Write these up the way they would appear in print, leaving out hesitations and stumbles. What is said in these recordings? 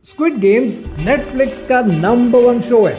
Squid games Netflix का number 1 show है।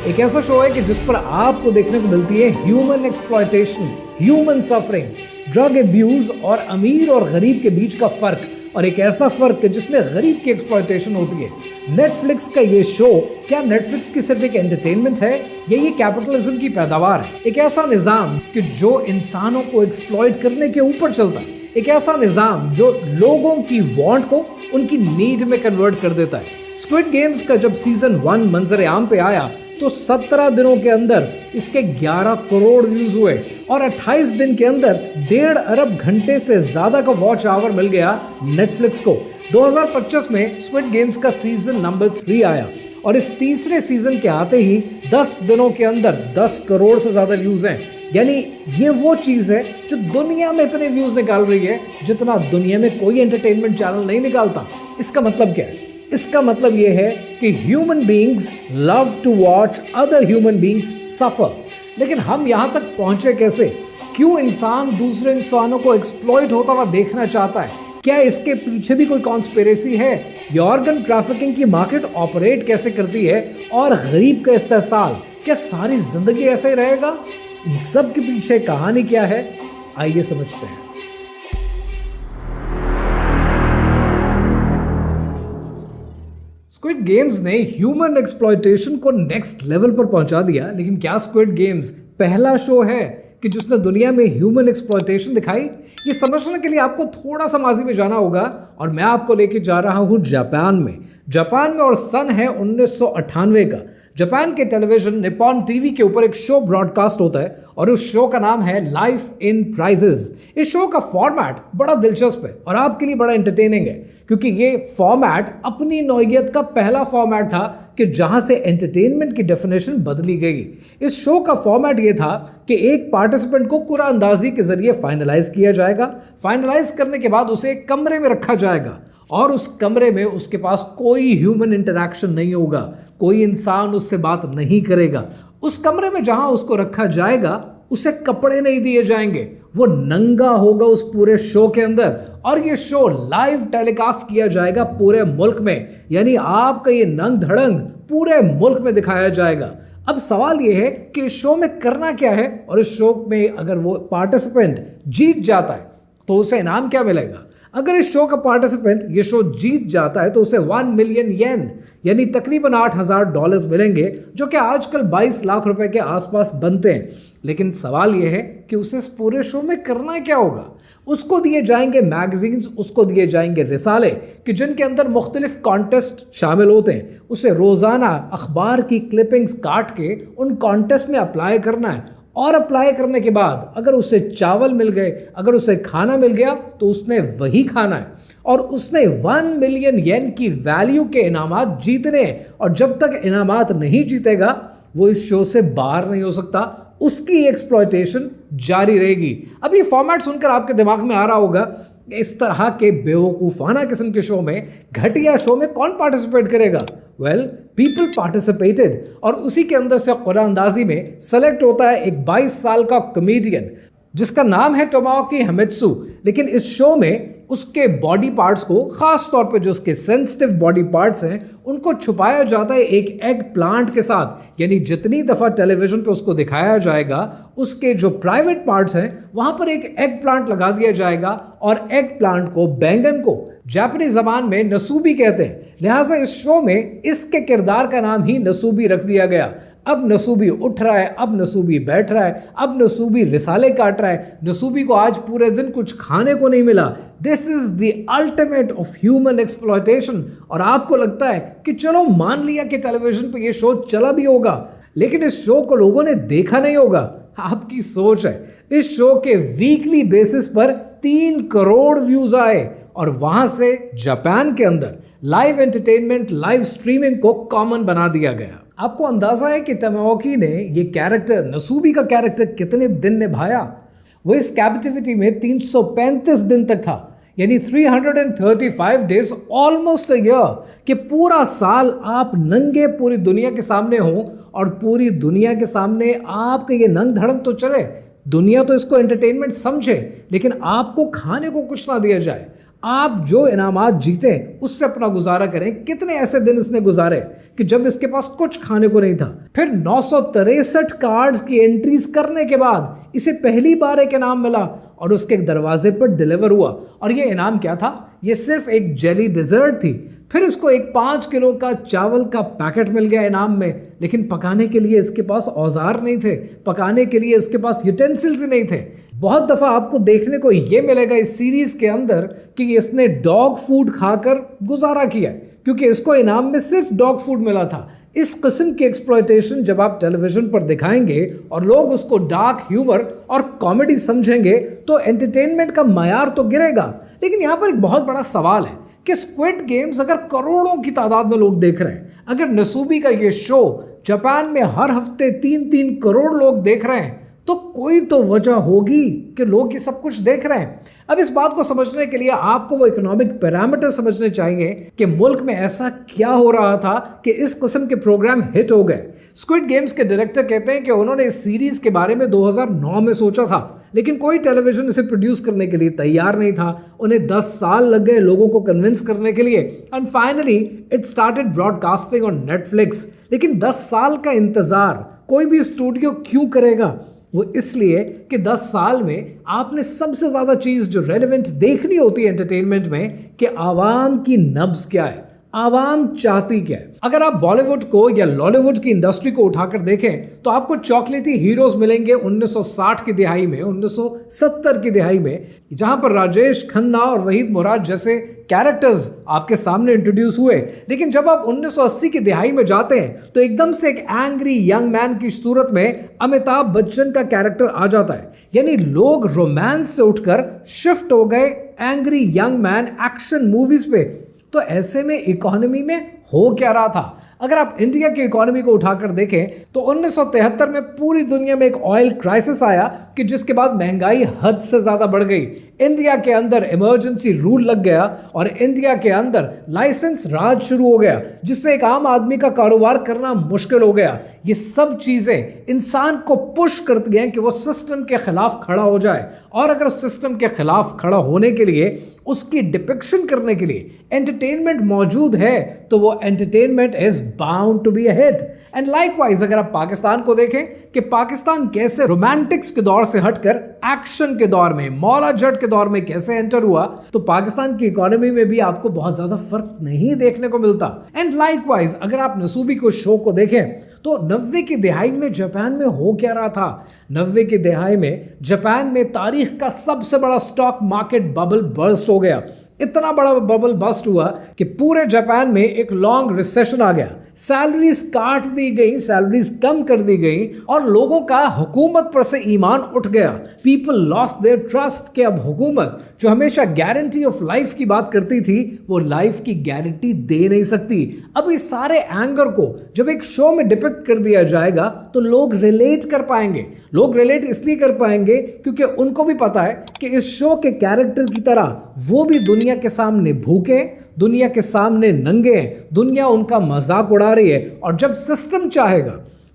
एक ऐसा शो है कि जिस पर आपको देखने को मिलती है human exploitation, human sufferings, drug abuse और अमीर और गरीब के बीच का फर्क, और एक ऐसा फर्क जिसमें गरीब की एक्सप्लॉयटेशन होती है। नेटफ्लिक्स का ये शो क्या नेटफ्लिक्स की सिर्फ एक एंटरटेनमेंट है या ये कैपिटलिज्म की पैदावार है? एक ऐसा निजाम कि जो इंसानों को एक्सप्लॉयट करने के ऊपर चलता है, एक ऐसा निजाम जो लोगों की वांट को उनकी नीड में कन्वर्ट कर देता है। स्क्विड गेम्स का जब सीजन 1 मंजर आम पे आया तो 17 दिनों के अंदर इसके 11 करोड़ व्यूज हुए और 28 दिन के अंदर 1.5 अरब घंटे से ज्यादा का वॉच आवर मिल गया नेटफ्लिक्स को। 2025 में स्क्विड गेम्स का सीजन नंबर 3 आया और इस तीसरे सीजन के आते ही 10 दिनों के अंदर 10 करोड़ से ज्यादा व्यूज हैं। यानी ये वो चीज है जो दुनिया में इतने व्यूज निकाल रही है जितना दुनिया में कोई एंटरटेनमेंट चैनल नहीं निकालता। इसका मतलब क्या है? इसका मतलब यह है कि human beings love to watch other human beings suffer. लेकिन हम यहां तक पहुंचे कैसे? क्यों इंसान दूसरे इंसानों को एक्सप्लॉइट होता हुआ देखना चाहता है? क्या इसके पीछे भी कोई कॉन्स्पिरेसी है? ये ऑर्गन ट्रैफिकिंग की मार्केट ऑपरेट कैसे करती है? और गरीब का इस्तेसाल क्या सारी जिंदगी ऐसे ही रहेगा? इन सब के पीछे कहानी क्या है, आइए समझते हैं। स्क्विड गेम्स ने ह्यूमन एक्सप्लॉयटेशन को नेक्स्ट लेवल पर पहुंचा दिया। लेकिन क्या स्क्विड गेम्स पहला शो है कि जिसने दुनिया में ह्यूमन एक्सप्लॉयटेशन दिखाई? ये समझने के लिए आपको थोड़ा सा माजी में जाना होगा और मैं आपको लेके जा रहा हूं जापान में और सन है 1998 का। जापान के टेलीविजन निप्पॉन टीवी के ऊपर एक शो ब्रॉडकास्ट होता है और उस शो का नाम है लाइफ इन प्राइजेस। इस शो का फॉर्मेट बड़ा दिलचस्प है और आपके लिए बड़ा एंटरटेनिंग है क्योंकि ये फॉर्मेट अपनी नौइयत का पहला फॉर्मेट था कि जहां से एंटरटेनमेंट की डेफिनेशन बदली गई। इस शो का फॉर्मेट ये था कि एक पार्टिसिपेंट को कुरानंदाजी के जरिए फाइनलाइज किया जाएगा। फाइनलाइज करने के बाद उसे एक कमरे में रखा जाएगा और उस कमरे में उसके पास कोई ह्यूमन इंटरैक्शन नहीं होगा, कोई इंसान उससे बात नहीं करेगा। उस कमरे में जहां उसको रखा जाएगा उसे कपड़े नहीं दिए जाएंगे, वो नंगा होगा उस पूरे शो के अंदर और ये शो लाइव टेलीकास्ट किया जाएगा पूरे मुल्क में। यानी आपका ये नंग धड़ंग पूरे मुल्क में दिखाया जाएगा। अब सवाल ये है कि इस शो में करना क्या है और इस शो में अगर वो पार्टिसिपेंट जीत जाता है तो उसे इनाम क्या मिलेगा? अगर इस शो का पार्टिसिपेंट ये शो जीत जाता है तो उसे 1 मिलियन येन यानी तकरीबन $8,000 मिलेंगे, जो कि आजकल 22 लाख रुपए के आसपास बनते हैं। लेकिन सवाल यह है कि उसे इस पूरे शो में करना क्या होगा? उसको दिए जाएंगे मैगजीन्स, उसको दिए जाएंगे रिसाले कि जिनके अंदर मुख्तलिफ कॉन्टेस्ट शामिल होते हैं। उसे रोजाना अखबार की क्लिपिंग्स काट के उन कॉन्टेस्ट में अप्लाई करना है और अप्लाई करने के बाद अगर उसे चावल मिल गए, अगर उसे खाना मिल गया तो उसने वही खाना है और उसने 1 मिलियन येन की वैल्यू के इनामात जीतने हैं और जब तक इनामात नहीं जीतेगा वो इस शो से बाहर नहीं हो सकता। उसकी एक्सप्लॉयटेशन जारी रहेगी। अब ये फॉर्मेट सुनकर आपके दिमाग में आ रहा होगा इस तरह के बेवकूफाना किस्म के शो में, घटिया शो में कौन पार्टिसिपेट करेगा? वेल, पीपल पार्टिसिपेटेड और उसी के अंदर से कुरानंदाजी में सेलेक्ट होता है एक 22 साल का कॉमेडियन जिसका नाम है टोमोकी हिमित्सु। लेकिन इस शो में उसके बॉडी पार्ट्स को, खास तौर पे जो उसके सेंसिटिव बॉडी पार्ट्स हैं, उनको छुपाया जाता है एक एग प्लांट के साथ। यानी जितनी दफा टेलीविजन पे उसको दिखाया जाएगा उसके जो प्राइवेट पार्ट्स हैं वहां पर एक एग प्लांट लगा दिया जाएगा और एग प्लांट को, बैंगन को जापानी जबान में नसूबी कहते हैं। लिहाजा इस शो में इसके किरदार का नाम ही नसूबी रख दिया गया। अब नसूबी उठ रहा है, अब नसूबी बैठ रहा है, अब नसूबी रिसाले काट रहा है। नसूबी को आज पूरे दिन कुछ खाने को नहीं मिला। This is the ultimate of human exploitation. और आपको लगता है कि चलो मान लिया कि टेलीविजन पे ये शो चला भी होगा, लेकिन इस शो को लोगों ने देखा नहीं होगा। आपकी सोच है। इस शो के वीकली बेसिस पर 3 करोड़ व्यूज आए और वहां से जापान के अंदर लाइव एंटरटेनमेंट, लाइव स्ट्रीमिंग को कॉमन बना दिया गया। आपको अंदाजा है कि टोमोकी ने ये कैरेक्टर, नसूबी का कैरेक्टर, कितने दिन निभाया? वो इस कैप्टिविटी में 335 दिन तक था, यानी 335 डेज, ऑलमोस्ट अ ईयर, कि पूरा साल आप नंगे पूरी दुनिया के सामने हो और पूरी दुनिया के सामने आपका ये नंग धड़ंग तो चले, दुनिया तो इसको एंटरटेनमेंट समझे, लेकिन आपको खाने को कुछ ना दिया जाए। आप जो इनामात जीते उससे अपना गुजारा करें। कितने ऐसे दिन इसने गुजारे कि जब इसके पास कुछ खाने को नहीं था। फिर 963 कार्ड्स की एंट्रीज करने के बाद इसे पहली बार एक इनाम मिला और उसके दरवाजे पर डिलीवर हुआ। और ये इनाम क्या था? ये सिर्फ एक जेली डिजर्ट थी। फिर इसको एक 5 किलो का चावल का पैकेट मिल गया इनाम में, लेकिन पकाने के लिए इसके पास औजार नहीं थे, पकाने के लिए इसके पास यूटेंसिल्स ही नहीं थे। बहुत दफ़ा आपको देखने को ये मिलेगा इस सीरीज के अंदर कि इसने डॉग फूड खाकर गुजारा किया है, क्योंकि इसको इनाम में सिर्फ डॉग फूड मिला था। इस किस्म की एक्सप्लॉयटेशन जब आप टेलीविजन पर दिखाएंगे और लोग उसको डार्क ह्यूमर और कॉमेडी समझेंगे तो एंटरटेनमेंट का मयार तो गिरेगा। लेकिन यहाँ पर एक बहुत बड़ा सवाल है कि स्क्विड गेम्स अगर करोड़ों की तादाद में लोग देख रहे हैं, अगर नसूबी का ये शो जापान में हर हफ्ते 3-3 करोड़ लोग देख रहे हैं, तो कोई तो वजह होगी कि लोग ये सब कुछ देख रहे हैं। अब इस बात को समझने के लिए आपको वो इकोनॉमिक पैरामीटर समझने चाहिए कि मुल्क में ऐसा क्या हो रहा था कि इस किस्म के प्रोग्राम हिट हो गए। स्क्विड गेम्स के डायरेक्टर कहते हैं कि उन्होंने इस सीरीज के बारे में 2009 में सोचा था, लेकिन कोई टेलीविजन इसे प्रोड्यूस करने के लिए तैयार नहीं था। उन्हें 10 साल लग गए लोगों को कन्विंस करने के लिए, and finally it started broadcasting on Netflix. लेकिन 10 साल का इंतजार कोई भी स्टूडियो क्यों करेगा? वो इसलिए कि 10 साल में आपने सबसे ज़्यादा चीज़ जो रेलेवेंट देखनी होती है एंटरटेनमेंट में, कि आवाम की नब्ज़ क्या है, आवाम चाहती क्या है। अगर आप बॉलीवुड को या लॉलीवुड की इंडस्ट्री को उठाकर देखें तो आपको चॉकलेटी हीरोज मिलेंगे 1960 की दिहाई में, 1970 की दिहाई में, जहां पर राजेश खन्ना और वहीद मुराद जैसे कैरेक्टर्स आपके सामने इंट्रोड्यूस हुए। लेकिन जब आप 1980 की दिहाई में जाते हैं तो एकदम से एक एंग्री यंग मैन की सूरत में अमिताभ बच्चन का कैरेक्टर आ जाता है। यानी लोग रोमांस से उठकर शिफ्ट हो गए angry young man action movies पे। तो ऐसे में इकोनॉमी में हो क्या रहा था? अगर आप इंडिया की इकोनॉमी को उठाकर देखें तो 1973 में पूरी दुनिया में एक ऑयल क्राइसिस आया कि जिसके बाद महंगाई हद से ज्यादा बढ़ गई। इंडिया के अंदर इमरजेंसी रूल लग गया और इंडिया के अंदर लाइसेंस राज शुरू हो गया, जिससे एक आम आदमी का कारोबार करना मुश्किल हो गया। ये सब चीजें इंसान को पुश करती हैं कि वो सिस्टम के खिलाफ खड़ा हो जाए, और अगर सिस्टम के खिलाफ खड़ा होने के लिए उसकी डिपिक्शन करने के लिए एंटरटेनमेंट मौजूद है तो वो entertainment is bound to be a hit. And likewise अगर आप पाकिस्तान को देखें कि पाकिस्तान कैसे रोमांटिक्स के दौर से हटकर एक्शन के दौर में, मौला जट के दौर में कैसे एंटर हुआ, तो पाकिस्तान की इकोनॉमी में भी आपको बहुत ज्यादा फर्क नहीं देखने को मिलता। एंड लाइकवाइज अगर आप नसूबी को शो को देखें तो 90 की दिहाई में जापान में हो क्या रहा था? 90 की दिहाई में जापान में तारीख का सबसे बड़ा स्टॉक मार्केट बबल बर्स्ट हो गया। इतना बड़ा बबल बस्ट हुआ कि पूरे जापान में एक लॉन्ग रिसेशन आ गया। सैलरीज काट दी गई, सैलरीज कम कर दी गई और लोगों का हुकूमत पर से ईमान उठ गया। पीपल लॉस्ट देयर ट्रस्ट कि अब हुकूमत जो हमेशा गारंटी ऑफ लाइफ की बात करती थी वो लाइफ की गारंटी दे नहीं सकती। अब इस सारे एंगर को जब एक शो में डिपिक्ट कर दिया जाएगा तो लोग रिलेट कर पाएंगे। लोग रिलेट इसलिए कर पाएंगे क्योंकि उनको भी पता है कि इस शो के कैरेक्टर की तरह वो भी दुनिया के सामने भूखे, दुनिया के सामने नंगे हैं, दुनिया उनका मजाक उड़ा रही है। और जब सिस्टम चाहेगा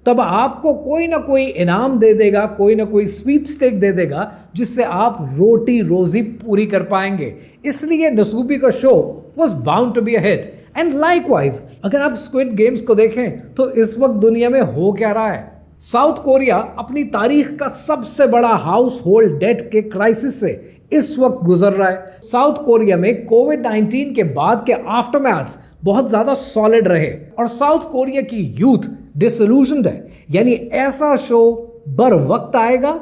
तब आपको कोई ना कोई इनाम दे देगा, कोई ना कोई स्वीपस्टेक दे देगा जिससे आप रोटी रोजी पूरी कर पाएंगे। इसलिए नसूबी का show was bound to be a hit. And likewise अगर आप स्क्विड गेम्स को देखें तो इस वक्त दुनिया में हो क्या रहा है? साउथ कोरिया अपनी तारीख का सबसे बड़ा हाउस होल्ड डेट के क्राइसिस से इस वक्त गुजर रहा है। साउथ कोरिया में कोविड-19 के बाद के आफ्टरमैथ्स बहुत ज्यादा सॉलिड रहे और साउथ कोरिया की यूथ डिसइल्यूजन्ड है। यानी ऐसा शो बर वक्त आएगा,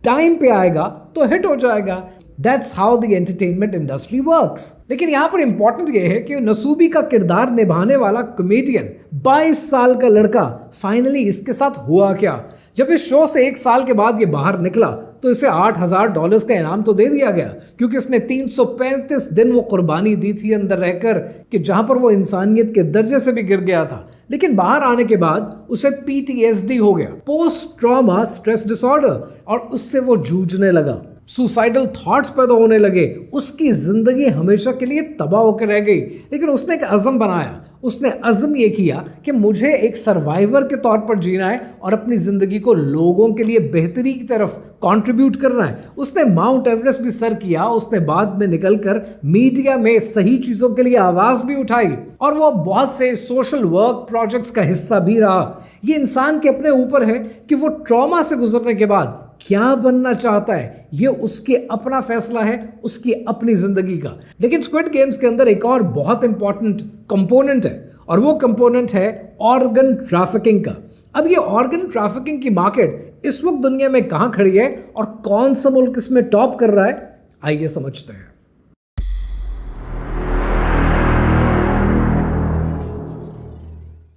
टाइम पे आएगा तो हिट हो जाएगा। That's how the entertainment industry works. लेकिन यहाँ पर इंपॉर्टेंट ये है कि नसूबी का किरदार निभाने वाला कॉमेडियन 22 साल का लड़का फाइनली इसके साथ हुआ क्या? जब इस शो से 1 साल के बाद ये बाहर निकला तो इसे $8,000 का इनाम तो दे दिया गया, क्योंकि उसने 335 दिन वो कुर्बानी दी थी अंदर रहकर कि जहां पर वो इंसानियत के दर्जे से भी गिर गया था। लेकिन बाहर आने के बाद उसे PTSD हो गया, पोस्ट ट्रॉमा स्ट्रेस डिसऑर्डर, और उससे वो जूझने लगा। सुसाइडल थॉट्स पैदा होने लगे, उसकी जिंदगी हमेशा के लिए तबाह होकर रह गई। लेकिन उसने एक अज़म बनाया, उसने अज़म ये किया कि मुझे एक सर्वाइवर के तौर पर जीना है और अपनी ज़िंदगी को लोगों के लिए बेहतरी की तरफ कंट्रीब्यूट करना है। उसने माउंट एवरेस्ट भी सर किया, उसने बाद में निकलकर मीडिया में सही चीज़ों के लिए आवाज़ भी उठाई और वो बहुत से सोशल वर्क प्रोजेक्ट्स का हिस्सा भी रहा। ये इंसान के अपने ऊपर है कि वो ट्रॉमा से गुजरने के बाद क्या बनना चाहता है, ये उसके अपना फैसला है, उसकी अपनी जिंदगी का। लेकिन स्क्विड गेम्स के अंदर एक और बहुत इंपॉर्टेंट कंपोनेंट है और वो कंपोनेंट है ऑर्गन ट्रैफिकिंग का। अब ये ऑर्गन ट्रैफिकिंग की मार्केट इस वक्त दुनिया में कहां खड़ी है और कौन सा मुल्क इसमें टॉप कर रहा है, आइए समझते हैं।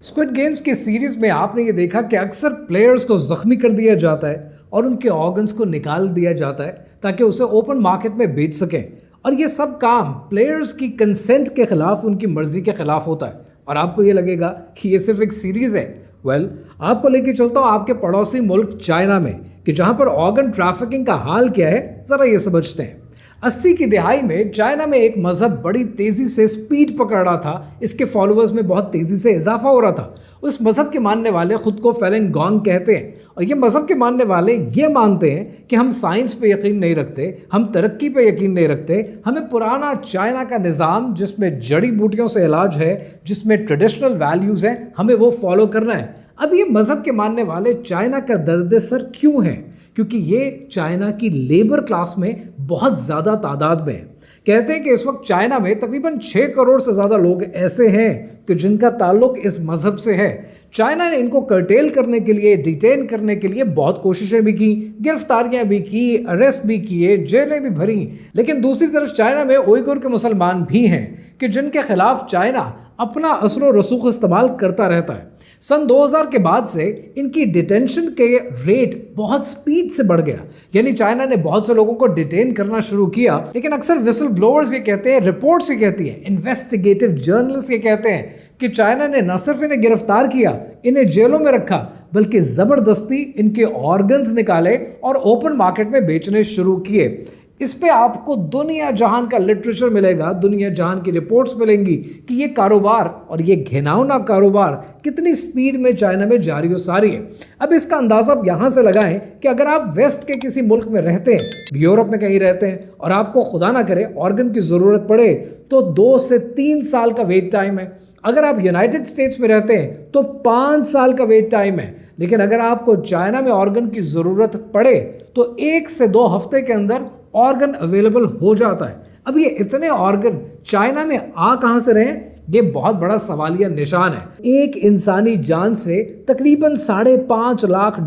स्क्विड गेम्स की सीरीज में आपने ये देखा कि अक्सर प्लेयर्स को जख्मी कर दिया जाता है और उनके ऑर्गन्स को निकाल दिया जाता है ताकि उसे ओपन मार्केट में बेच सकें। और ये सब काम प्लेयर्स की कंसेंट के खिलाफ, उनकी मर्जी के खिलाफ होता है। और आपको ये लगेगा कि ये सिर्फ एक सीरीज है। आपको लेके चलता हूँ आपके पड़ोसी मुल्क चाइना में कि जहां पर ऑर्गन ट्रैफिकिंग का हाल क्या है, जरा ये समझते हैं। 80 की दिहाई में चाइना में एक मजहब बड़ी तेजी से स्पीड पकड़ रहा था, इसके फॉलोअर्स में बहुत तेजी से इजाफा हो रहा था। उस मजहब के मानने वाले खुद को फेलिंग गॉन्ग कहते हैं और ये मजहब के मानने वाले ये मानते हैं कि हम साइंस पे यकीन नहीं रखते, हम तरक्की पे यकीन नहीं रखते, हमें पुराना चाइना का निज़ाम जिसमें जड़ी बूटियों से इलाज है, जिसमें ट्रेडिशनल वैल्यूज़ हैं, हमें वो फॉलो करना है। अब ये मजहब के मानने वाले चाइना का दर्द सर क्यों है? क्योंकि ये चाइना की लेबर क्लास में बहुत ज़्यादा तादाद में है। कहते हैं कि इस वक्त चाइना में तकरीबन 6 करोड़ से ज़्यादा लोग ऐसे हैं कि जिनका ताल्लुक इस मज़हब से है। चाइना ने इनको कर्टेल करने के लिए, डिटेन करने के लिए बहुत कोशिशें भी की, गिरफ्तारियां भी की, अरेस्ट भी किए, जेलें भी भरी। लेकिन दूसरी तरफ चाइना में उइगुर के मुसलमान भी हैं कि जिनके खिलाफ चाइना अपना असर व रसूख इस्तेमाल करता रहता है। सन 2000 के बाद से इनकी डिटेंशन के रेट बहुत स्पीड से बढ़ गया, यानी चाइना ने बहुत से लोगों को डिटेन करना शुरू किया। लेकिन अक्सर विसल ब्लोअर्स ये कहते हैं, रिपोर्ट्स ये कहती हैं, इन्वेस्टिगेटिव जर्नलिस्ट ये कहते हैं कि चाइना ने न सिर्फ इन्हें गिरफ्तार किया, इन्हें जेलों में रखा, बल्कि जबरदस्ती इनके ऑर्गन्स निकाले और ओपन मार्केट में बेचने शुरू किए। इस पे आपको दुनिया जहान का लिटरेचर मिलेगा, दुनिया जहान की रिपोर्ट्स मिलेंगी कि ये कारोबार और ये घिनौना कारोबार कितनी स्पीड में चाइना में जारी व सारी है। अब इसका अंदाज़ा आप यहाँ से लगाएं कि अगर आप वेस्ट के किसी मुल्क में रहते हैं, यूरोप में कहीं रहते हैं और आपको खुदा ना करे ऑर्गन की ज़रूरत पड़े तो 2 से 3 साल का वेट टाइम है। अगर आप यूनाइटेड स्टेट्स में रहते हैं तो 5 साल का वेट टाइम है। लेकिन अगर आपको चाइना में ऑर्गन की ज़रूरत पड़े तो 1 से 2 हफ्ते के अंदर ऑर्गन अवेलेबल हो जाता है। अब ये इतने ऑर्गन चाइना में आ कहां से रहे, ये बहुत बड़ा सवालिया निशान है। एक इंसानी जान से तकरीबन $5.5 लाख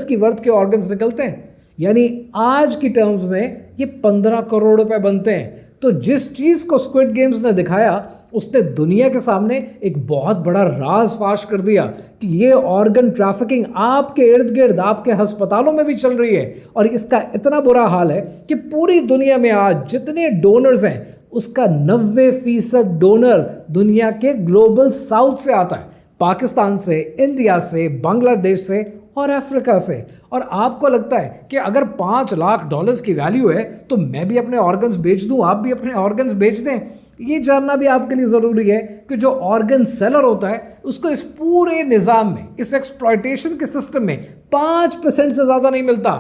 की वर्थ के ऑर्गन्स निकलते हैं, यानी आज की टर्म्स में ये 15 करोड़ रुपए बनते हैं। तो जिस चीज को स्क्विड गेम्स ने दिखाया उसने दुनिया के सामने एक बहुत बड़ा राज फाश कर दिया कि ये ऑर्गन ट्रैफिकिंग आपके इर्द गिर्द, आपके अस्पतालों में भी चल रही है। और इसका इतना बुरा हाल है कि पूरी दुनिया में आज जितने डोनर्स हैं उसका 90% डोनर दुनिया के ग्लोबल साउथ से आता है, पाकिस्तान से, इंडिया से, बांग्लादेश से और अफ्रीका से। और आपको लगता है कि अगर $5 लाख की वैल्यू है तो मैं भी अपने ऑर्गन्स बेच दूं, आप भी अपने ऑर्गन्स बेच दें? ये जानना भी आपके लिए ज़रूरी है कि जो ऑर्गन सेलर होता है उसको इस पूरे निज़ाम में, इस एक्सप्लॉयटेशन के सिस्टम में 5% से ज़्यादा नहीं मिलता।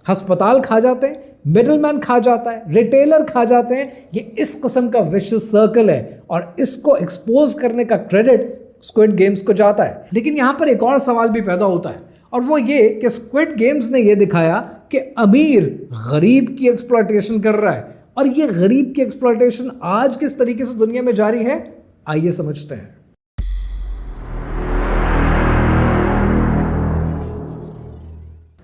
अस्पताल खा जाते हैं, मिडलमैन खा जाता है, रिटेलर खा जाते हैं। ये इस किस्म का विशियस सर्कल है और इसको एक्सपोज करने का क्रेडिट स्क्विड गेम्स को जाता है। लेकिन यहाँ पर एक और सवाल भी पैदा होता है और वो ये कि स्क्विड गेम्स ने ये दिखाया कि अमीर गरीब की एक्सप्लॉयटेशन कर रहा है और ये गरीब की एक्सप्लॉयटेशन आज किस तरीके से दुनिया में जारी है, आइए समझते हैं।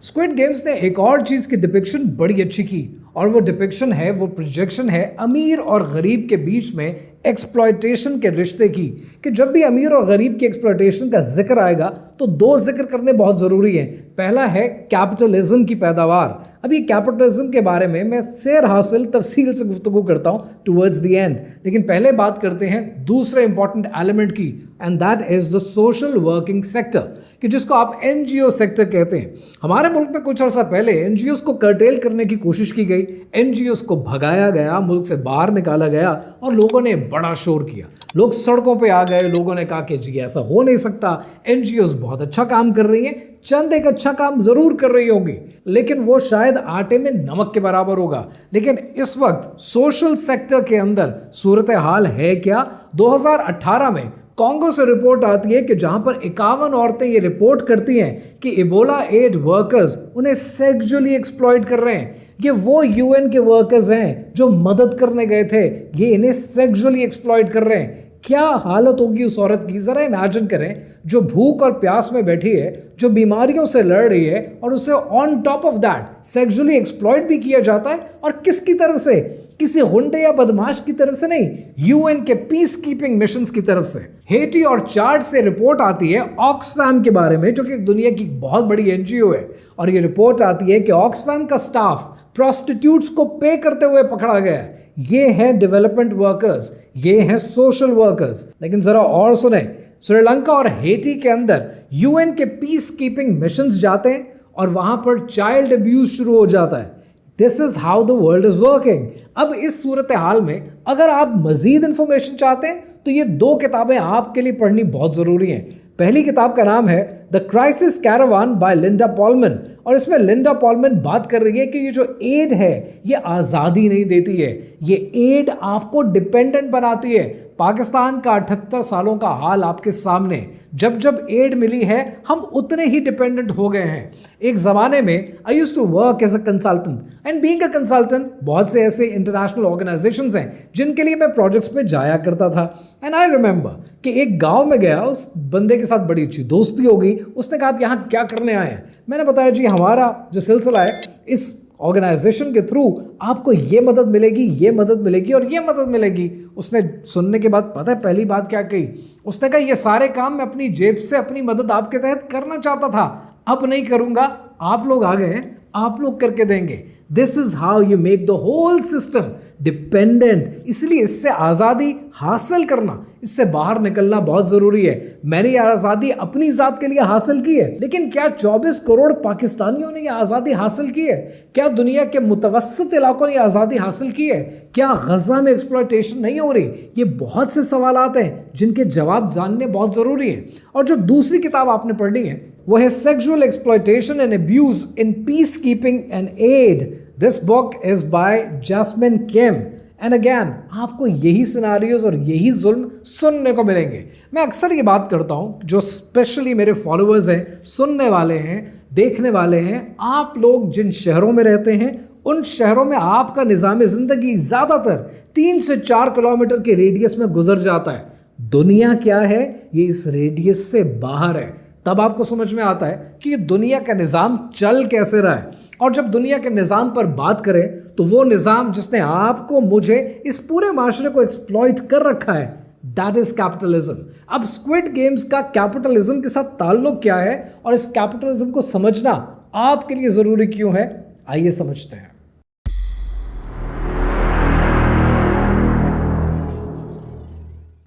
स्क्विड गेम्स ने एक और चीज की डिपिक्शन बड़ी अच्छी की और वो डिपिक्शन है, वो प्रोजेक्शन है अमीर और गरीब के बीच में एक्सप्लॉयटेशन के रिश्ते की कि जब भी अमीर और गरीब की एक्सप्लॉयटेशन का जिक्र आएगा तो दो जिक्र करने बहुत ज़रूरी हैं। पहला है कैपिटलिज्म की पैदावार। अब ये कैपिटलिज्म के बारे में मैं सैर हासिल तफसील से गुफ्तगू करता हूँ टुवर्ड्स द एंड, लेकिन पहले बात करते हैं दूसरे इंपॉर्टेंट एलिमेंट की, and that is the social working sector, कि जिसको आप एनजीओ सेक्टर कहते हैं। हमारे मुल्क में कुछ अर्सा पहले एनजीओस को कर्टेल करने की कोशिश की गई, एनजीओस को भगाया गया, मुल्क से बाहर निकाला गया और लोगों ने बड़ा शोर किया। लोग सड़कों पे आ गए, लोगों ने कहा कि जी ऐसा हो नहीं सकता, एनजीओस बहुत अच्छा काम कर रही हैं, चंद एक अच्छा काम जरूर कर रही होगी लेकिन वो शायद आटे में नमक के बराबर होगा। लेकिन इस वक्त सोशल सेक्टर के अंदर सूरत हाल है क्या? 2018 में कांगो से रिपोर्ट आती है कि जहां पर 51 औरतें ये रिपोर्ट करती हैं कि इबोला एड वर्कर्स उन्हें सेक्सुअली एक्सप्लॉइट कर रहे हैं। ये वो यूएन के वर्कर्स हैं जो मदद करने गए थे, ये इन्हें सेक्सुअली एक्सप्लॉइट कर रहे हैं। क्या हालत होगी उस औरत की, जरा इमेजिन करें, जो भूख और प्यास में बैठी है, जो बीमारियों से लड़ रही है और उसे on top of that sexually exploit भी किया जाता है। और किसकी तरफ से? किसी गुंडे या बदमाश की तरफ से नहीं, यूएन के पीस कीपिंग मिशंस की तरफ से। हेटी और चार्ट से रिपोर्ट आती है ऑक्सफैम के बारे में, जो कि दुनिया की बहुत बड़ी एनजीओ है, और ये रिपोर्ट आती है कि ऑक्सफैम का स्टाफ प्रोस्टिट्यूट्स को पे करते हुए पकड़ा गया है। ये है डेवलपमेंट वर्कर्स, ये है सोशल वर्कर्स। लेकिन जरा और सुने, श्रीलंका और हेटी के अंदर यूएन के पीस कीपिंग मिशंस जाते हैं और वहां पर चाइल्ड अब्यूज शुरू हो जाता है। This is how the world is working. अब इस सूरत हाल में अगर आप मजीद इंफॉर्मेशन चाहते हैं तो ये दो किताबें आपके लिए पढ़नी बहुत ज़रूरी हैं। पहली किताब का नाम है the crisis caravan by Linda Paulman, और इसमें लिंडा पॉलमन बात कर रही है कि ये जो एड है ये आज़ादी नहीं देती है, ये एड आपको डिपेंडेंट बनाती है। पाकिस्तान का 78 सालों का हाल आपके सामने, जब जब एड मिली है हम उतने ही डिपेंडेंट हो गए हैं। एक ज़माने में I used to work as a consultant, and being a consultant बहुत से ऐसे इंटरनेशनल ऑर्गेनाइजेशंस हैं जिनके लिए मैं प्रोजेक्ट्स पे जाया करता था। एंड आई रिमेंबर कि एक गांव में गया, उस बंदे के साथ बड़ी अच्छी दोस्ती हो गई। उसने कहा आप यहाँ क्या करने आए हैं? मैंने बताया जी हमारा जो सिलसिला है, इस ऑर्गेनाइजेशन के थ्रू आपको ये मदद मिलेगी, ये मदद मिलेगी और ये मदद मिलेगी। उसने सुनने के बाद पता है पहली बात क्या कही? उसने कहा ये सारे काम मैं अपनी जेब से अपनी मदद आपके तहत करना चाहता था, अब नहीं करूंगा, आप लोग आ गए हैं, आप लोग करके देंगे। This is how you make the whole system dependent. इसलिए इससे आज़ादी हासिल करना, इससे बाहर निकलना बहुत ज़रूरी है। मैंने ये आज़ादी अपनी ज़ात के लिए हासिल की है, लेकिन क्या 24 करोड़ पाकिस्तानियों ने ये आज़ादी हासिल की है? क्या दुनिया के मुतवस्सित इलाकों ने आज़ादी हासिल की है? क्या गज़ा में एक्सप्लॉयटेशन नहीं हो रही? ये बहुत से सवालात हैं जिनके जवाब जानने बहुत ज़रूरी हैं। और जो दूसरी किताब आपने पढ़नी है वो है sexual exploitation and abuse in peacekeeping and aid. This book is by Jasmine Kim. And again आपको यही सिनारियोज और यही जुल्म सुनने को मिलेंगे। मैं अक्सर ये बात करता हूँ, जो स्पेशली मेरे फॉलोअर्स हैं, सुनने वाले हैं, देखने वाले हैं, आप लोग जिन शहरों में रहते हैं उन शहरों में आपका निज़ाम ज़िंदगी ज़्यादातर 3 से 4 किलोमीटर के रेडियस में गुजर जाता है। दुनिया क्या है ये इस रेडियस से बाहर है। तब आपको समझ में आता है कि दुनिया का निज़ाम चल कैसे रहा है। और जब दुनिया के निज़ाम पर बात करें तो वो निज़ाम जिसने आपको, मुझे, इस पूरे माशरे को एक्सप्लॉइट कर रखा है, दैट इज कैपिटलिज्म। अब स्क्विड गेम्स का कैपिटलिज्म के साथ ताल्लुक क्या है और इस कैपिटलिज्म को समझना आपके लिए ज़रूरी क्यों है, आइए समझते हैं।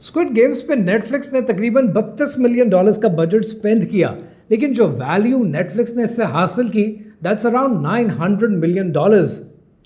स्क्विड गेम्स पे नेटफ्लिक्स ने तकरीबन $32 मिलियन का बजट स्पेंड किया, लेकिन जो वैल्यू नेटफ्लिक्स ने इससे हासिल की दैट्स अराउंड $900 मिलियन,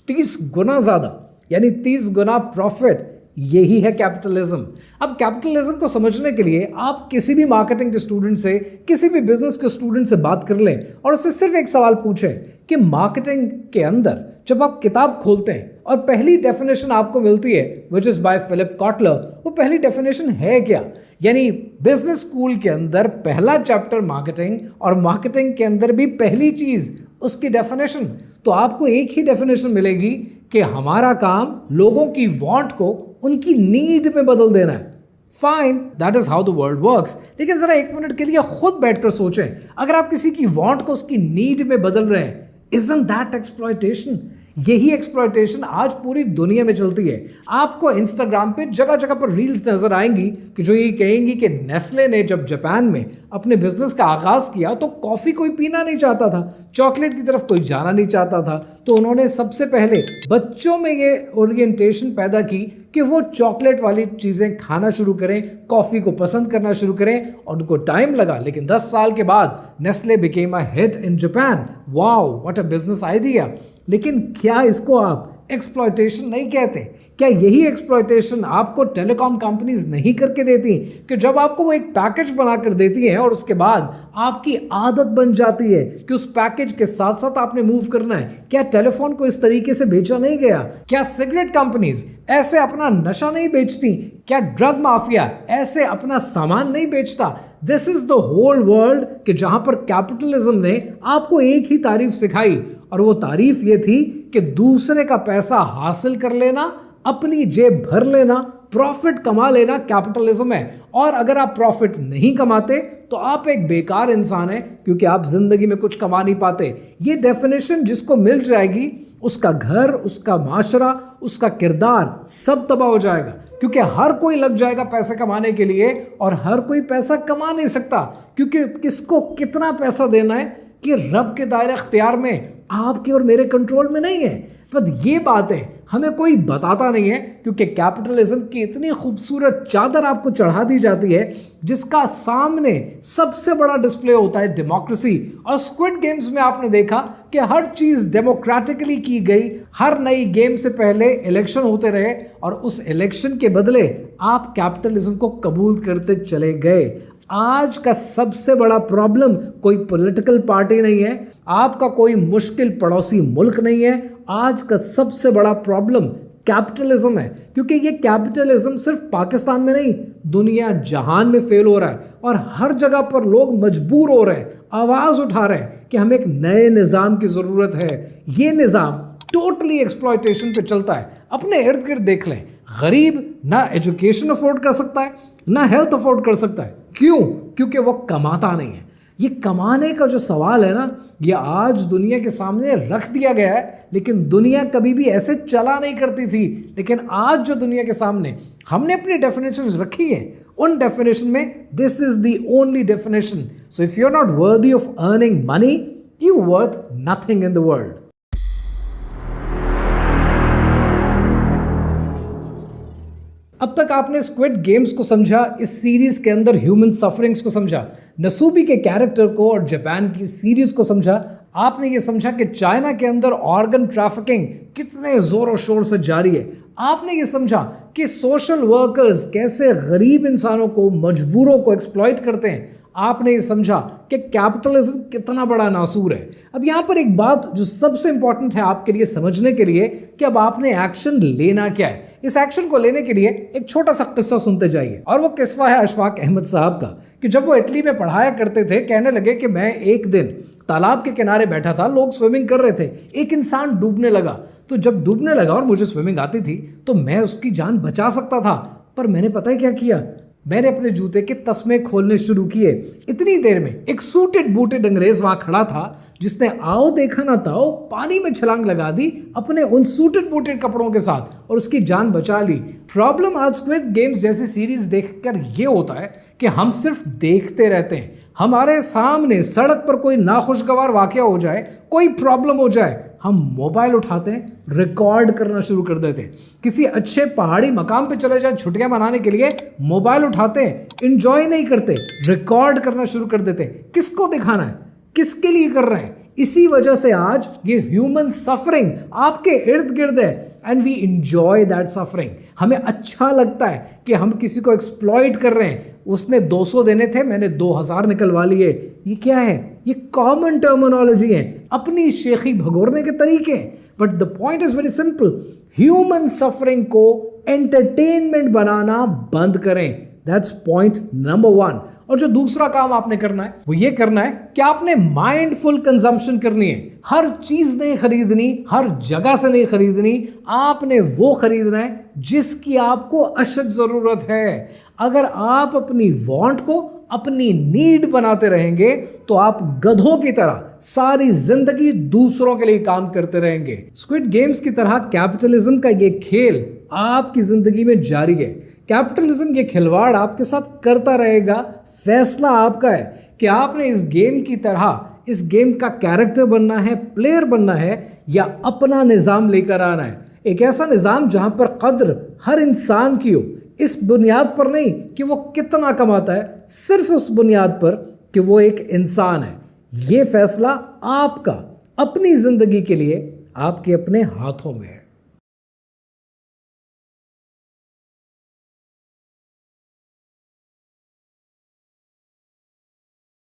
30 गुना ज़्यादा, यानी 30 गुना प्रॉफिट। यही है कैपिटलिज्म। अब कैपिटलिज्म को समझने के लिए आप किसी भी मार्केटिंग के स्टूडेंट से, किसी भी बिजनेस के स्टूडेंट से बात कर लें और उससे सिर्फ एक सवाल पूछें कि मार्केटिंग के अंदर जब आप किताब खोलते हैं और पहली डेफिनेशन आपको मिलती है which is by Philip Kotler, वो पहली डेफिनेशन है क्या? यानी बिजनेस स्कूल के अंदर पहला चैप्टर मार्केटिंग, और मार्केटिंग के अंदर भी पहली चीज़ उसकी डेफिनेशन। तो आपको एक ही डेफिनेशन मिलेगी कि हमारा काम लोगों की वांट को उनकी नीड में बदल देना है। Fine, that is how the world works. लेकिन जरा एक मिनट के लिए खुद बैठकर सोचें, अगर आप किसी की वांट को उसकी नीड में बदल रहे हैं, इजंट दैट एक्सप्लॉयटेशन? यही एक्सप्लॉयटेशन आज पूरी दुनिया में चलती है। आपको इंस्टाग्राम पे जगह जगह पर रील्स नजर आएंगी कि जो ये कहेंगी कि नेस्ले ने जब जापान में अपने बिजनेस का आगाज किया तो कॉफी कोई पीना नहीं चाहता था, चॉकलेट की तरफ कोई जाना नहीं चाहता था, तो उन्होंने सबसे पहले बच्चों में ये ओरिएंटेशन पैदा की कि वो चॉकलेट वाली चीजें खाना शुरू करें, कॉफी को पसंद करना शुरू करें। और उनको टाइम लगा, लेकिन 10 साल के बाद Nestle became a hit in Japan. Wow, what a business idea. लेकिन क्या इसको आप एक्सप्लॉयटेशन नहीं कहते? क्या यही एक्सप्लॉयटेशन आपको टेलीकॉम कंपनीज नहीं करके देती कि जब आपको वो एक पैकेज बनाकर देती है और उसके बाद आपकी आदत बन जाती है कि उस पैकेज के साथ साथ आपने मूव करना है? क्या टेलीफोन को इस तरीके से बेचा नहीं गया? क्या सिगरेट कंपनीज ऐसे अपना नशा नहीं बेचती? क्या ड्रग माफिया ऐसे अपना सामान नहीं बेचता? This is the whole world कि जहां पर कैपिटलिज्म ने आपको एक ही तारीफ सिखाई, और वो तारीफ ये थी कि दूसरे का पैसा हासिल कर लेना, अपनी जेब भर लेना, प्रॉफिट कमा लेना कैपिटलिज्म है। और अगर आप प्रॉफिट नहीं कमाते तो आप एक बेकार इंसान है, क्योंकि आप जिंदगी में कुछ कमा नहीं पाते। ये डेफिनेशन जिसको मिल जाएगी, उसका घर, उसका माशरा, उसका किरदार सब तबाह हो जाएगा, क्योंकि हर कोई लग जाएगा पैसे कमाने के लिए और हर कोई पैसा कमा नहीं सकता, क्योंकि किसको कितना पैसा देना है कि रब के दायरे अख्तियार में, आपके और मेरे कंट्रोल में नहीं है। पर ये बातें हमें कोई बताता नहीं है, क्योंकि कैपिटलिज्म की इतनी खूबसूरत चादर आपको चढ़ा दी जाती है जिसका सामने सबसे बड़ा डिस्प्ले होता है डेमोक्रेसी। और स्क्विड गेम्स में आपने देखा कि हर चीज डेमोक्रेटिकली की गई। हर नई गेम से पहले इलेक्शन होते रहे और उस इलेक्शन के बदले आप कैपिटलिज्म को कबूल करते चले गए। आज का सबसे बड़ा प्रॉब्लम कोई पॉलिटिकल पार्टी नहीं है, आपका कोई मुश्किल पड़ोसी मुल्क नहीं है। आज का सबसे बड़ा प्रॉब्लम कैपिटलिज्म है, क्योंकि ये कैपिटलिज्म सिर्फ पाकिस्तान में नहीं, दुनिया जहान में फेल हो रहा है। और हर जगह पर लोग मजबूर हो रहे हैं, आवाज उठा रहे हैं कि हमें एक नए निज़ाम की ज़रूरत है। ये निज़ाम टोटली एक्सप्लॉयटेशन पे चलता है। अपने इर्द गिर्द देख लें, गरीब ना एजुकेशन अफोर्ड कर सकता है, ना हेल्थ अफोर्ड कर सकता है। क्यों? क्योंकि वो कमाता नहीं है। ये कमाने का जो सवाल है ना, ये आज दुनिया के सामने रख दिया गया है, लेकिन दुनिया कभी भी ऐसे चला नहीं करती थी। लेकिन आज जो दुनिया के सामने हमने अपनी डेफिनेशन रखी है, उन डेफिनेशन में this is the only definition. So if you are not worthy of earning money, you worth nothing in the world. अब तक आपने स्क्विड गेम्स को समझा, इस सीरीज के अंदर ह्यूमन सफरिंग्स को समझा, नसूबी के कैरेक्टर को और जापान की सीरीज को समझा। आपने ये समझा कि चाइना के अंदर ऑर्गन ट्रैफिकिंग कितने जोरों शोर से जारी है। आपने ये समझा कि सोशल वर्कर्स कैसे गरीब इंसानों को, मजबूरों को एक्सप्लॉइट करते हैं। आपने ये समझा कि कैपिटलिज्म कितना बड़ा नासूर है। अब यहाँ पर एक बात जो सबसे इंपॉर्टेंट है आपके लिए समझने के लिए, कि अब आपने एक्शन लेना क्या है। इस एक्शन को लेने के लिए एक छोटा सा किस्सा सुनते जाइए, और वो किस्सा है अशफाक अहमद साहब का, कि जब वो इटली में पढ़ाया करते थे, कहने लगे कि मैं एक दिन तालाब के किनारे बैठा था, लोग स्विमिंग कर रहे थे, एक इंसान डूबने लगा। तो जब डूबने लगा और मुझे स्विमिंग आती थी तो मैं उसकी जान बचा सकता था, पर मैंने पता है क्या किया, मैंने अपने जूते के तस्मे खोलने शुरू किए। इतनी देर में एक सूटेड बूटेड अंग्रेज वहां खड़ा था, जिसने आओ देखा ना ताओ पानी में छलांग लगा दी अपने उन सूटेड बूटेड कपड़ों के साथ, और उसकी जान बचा ली। प्रॉब्लम आज स्क्विड गेम्स जैसी सीरीज देखकर ये होता है कि हम सिर्फ देखते रहते हैं। हमारे सामने सड़क पर कोई नाखुशगवार वाकया हो जाए, कोई प्रॉब्लम हो जाए, हम मोबाइल उठाते हैं, रिकॉर्ड करना शुरू कर देते हैं। किसी अच्छे पहाड़ी मकाम पे चले जाए छुट्टियां मनाने के लिए, मोबाइल उठाते हैं, एंजॉय नहीं करते, रिकॉर्ड करना शुरू कर देते हैं। किसको दिखाना है, किसके लिए कर रहे हैं? इसी वजह से आज ये ह्यूमन सफरिंग आपके इर्द गिर्द है, and we enjoy that suffering. हमें अच्छा लगता है कि हम किसी को एक्सप्लॉइट कर रहे हैं। उसने 200 देने थे, मैंने 2000 निकलवा लिए। ये क्या है? ये कॉमन टर्मिनोलॉजी है, अपनी शेखी भगोरने के तरीके। But the point is very simple, human suffering को एंटरटेनमेंट बनाना बंद करें। That's point number 1। और जो दूसरा काम आपने करना है वो ये करना है कि आपने माइंडफुल कंजम्पशन करनी है। हर चीज नहीं खरीदनी, हर जगह से नहीं खरीदनी, आपने वो खरीदना है जिसकी आपको अशद जरूरत है। अगर आप अपनी वांट को अपनी नीड बनाते रहेंगे तो आप गधों की तरह सारी जिंदगी दूसरों के लिए काम करते रहेंगे। स्क्विड गेम्स की तरह कैपिटलिज्म का ये खेल आपकी जिंदगी में जारी है। कैपिटलिज्म ये खिलवाड़ आपके साथ करता रहेगा। फैसला आपका है कि आपने इस गेम की तरह इस गेम का कैरेक्टर बनना है, प्लेयर बनना है, या अपना निज़ाम लेकर आना है। एक ऐसा निज़ाम जहां पर कद्र हर इंसान की हो, इस बुनियाद पर नहीं कि वो कितना कमाता है, सिर्फ उस बुनियाद पर कि वो एक इंसान है। ये फैसला आपका अपनी जिंदगी के लिए आपके अपने हाथों में है।